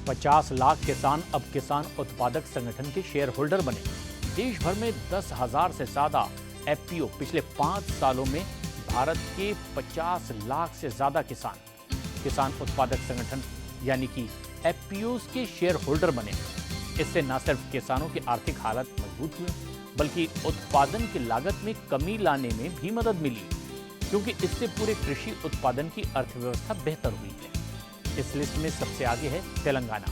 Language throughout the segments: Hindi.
50 लाख किसान अब किसान उत्पादक संगठन के शेयर होल्डर बने। देश भर में 10,000 से ज्यादा एफपीओ, पिछले 5 सालों में भारत के 50 लाख से ज्यादा किसान उत्पादक संगठन यानी कि एफपीओ के शेयर होल्डर बने। इससे न सिर्फ किसानों की आर्थिक हालत मजबूत हुई, बल्कि उत्पादन की लागत में कमी लाने में भी मदद मिली, क्योंकि इससे पूरे कृषि उत्पादन की अर्थव्यवस्था बेहतर हुई है। इस लिस्ट में सबसे आगे है तेलंगाना,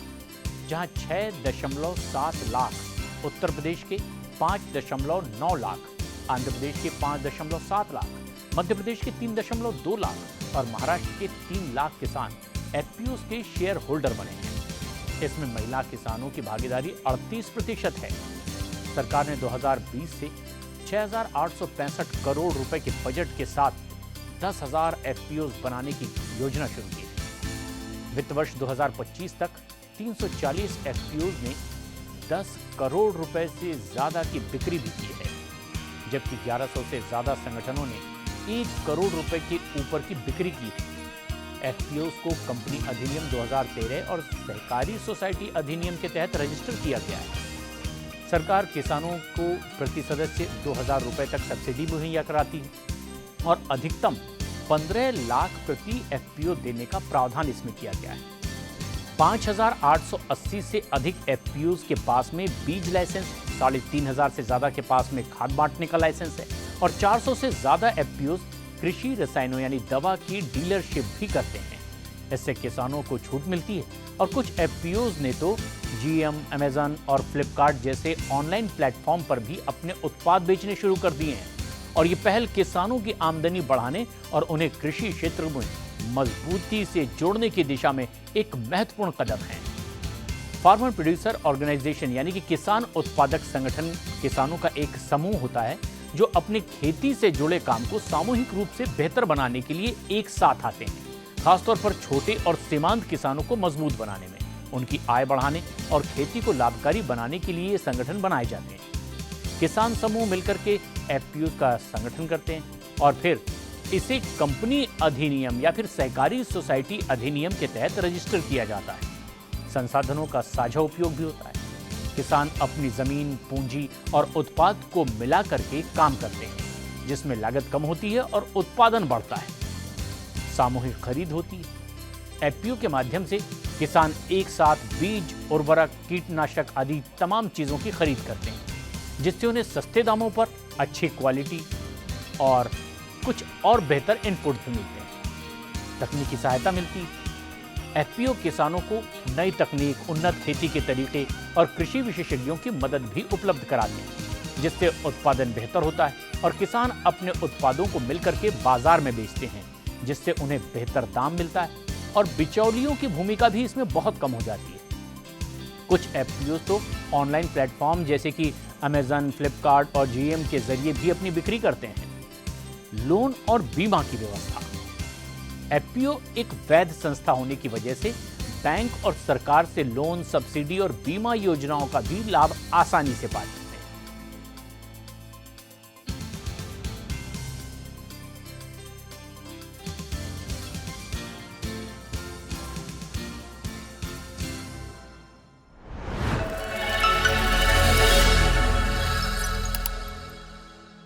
जहां 6.7 लाख, उत्तर प्रदेश के 5.9 लाख, आंध्र प्रदेश के 5.7 लाख, मध्य प्रदेश के 3.2 लाख और महाराष्ट्र के 3 लाख किसान एफपीओ के शेयर होल्डर बने हैं। इसमें महिला किसानों की भागीदारी 38% है। सरकार ने 2020 से 6,865 करोड़ रुपए के बजट के साथ 10,000 एफपीओ बनाने की योजना शुरू की है। वित्त वर्ष 2025 तक 340 एफपीओ ने 10 करोड़ रुपए से ज्यादा की बिक्री भी की है, जबकि 1100 से ज्यादा संगठनों ने 1 करोड़ रुपए के ऊपर की बिक्री की है। एफपीओ को कंपनी अधिनियम 2013 और सहकारी सोसाइटी अधिनियम के तहत रजिस्टर किया गया है। सरकार किसानों को प्रति सदस्य 2,000 रुपए तक सब्सिडी मुहैया कराती है और अधिकतम 15 लाख प्रति एफपीओ देने का प्रावधान इसमें किया गया है। 5,880 से अधिक एफपीओ के पास में बीज लाइसेंस, 3,500 से ज्यादा के पास में खाद बांटने का लाइसेंस है और 400 से ज्यादा एफपीओ कृषि रसायनों यानी दवा की डीलरशिप भी करते हैं। इससे किसानों को छूट मिलती है और कुछ एफपीओ ने तो जीएम, अमेजन और फ्लिपकार्ट जैसे ऑनलाइन प्लेटफॉर्म पर भी अपने उत्पाद बेचने शुरू कर दिए हैं। और ये पहल किसानों की आमदनी बढ़ाने और उन्हें कृषि क्षेत्र में मजबूती से जोड़ने की दिशा में एक महत्वपूर्ण कदम है। फार्मर प्रोड्यूसर ऑर्गेनाइजेशन यानी कि किसान उत्पादक संगठन किसानों का एक समूह होता है जो अपनी खेती से जुड़े काम को सामूहिक रूप से बेहतर बनाने के लिए एक साथ आते हैं, खासतौर पर छोटे और सीमांत किसानों को मजबूत बनाने में, उनकी आय बढ़ाने और खेती को लाभकारी बनाने के लिए ये संगठन बनाए जाते हैं। किसान समूह मिलकर के एफपीओ का संगठन करते हैं और फिर इसे कंपनी अधिनियम या फिर सहकारी सोसाइटी अधिनियम के तहत रजिस्टर किया जाता है। संसाधनों का साझा उपयोग भी होता है। किसान अपनी जमीन, पूंजी और उत्पाद को मिला करके काम करते हैं, जिसमें लागत कम होती है और उत्पादन बढ़ता है। सामूहिक खरीद होती है। एफपीओ के माध्यम से किसान एक साथ बीज, उर्वरक, कीटनाशक आदि तमाम चीजों की खरीद करते हैं, जिससे उन्हें सस्ते दामों पर अच्छी क्वालिटी और कुछ और बेहतर इनपुट भी मिलते हैं। तकनीकी सहायता मिलती है। एफपीओ किसानों को नई तकनीक, उन्नत खेती के तरीके और कृषि विशेषज्ञों की मदद भी उपलब्ध कराते हैं, जिससे उत्पादन बेहतर होता है और किसान अपने उत्पादों को मिलकर के बाजार में बेचते हैं, जिससे उन्हें बेहतर दाम मिलता है और बिचौलियों की भूमिका भी इसमें बहुत कम हो जाती है। कुछ एफपीओ तो ऑनलाइन प्लेटफॉर्म जैसे कि अमेजन, फ्लिपकार्ट और जीएम के जरिए भी अपनी बिक्री करते हैं। लोन और बीमा की व्यवस्था। एफपीओ एक वैध संस्था होने की वजह से बैंक और सरकार से लोन, सब्सिडी और बीमा योजनाओं का भी लाभ आसानी से पाते हैं।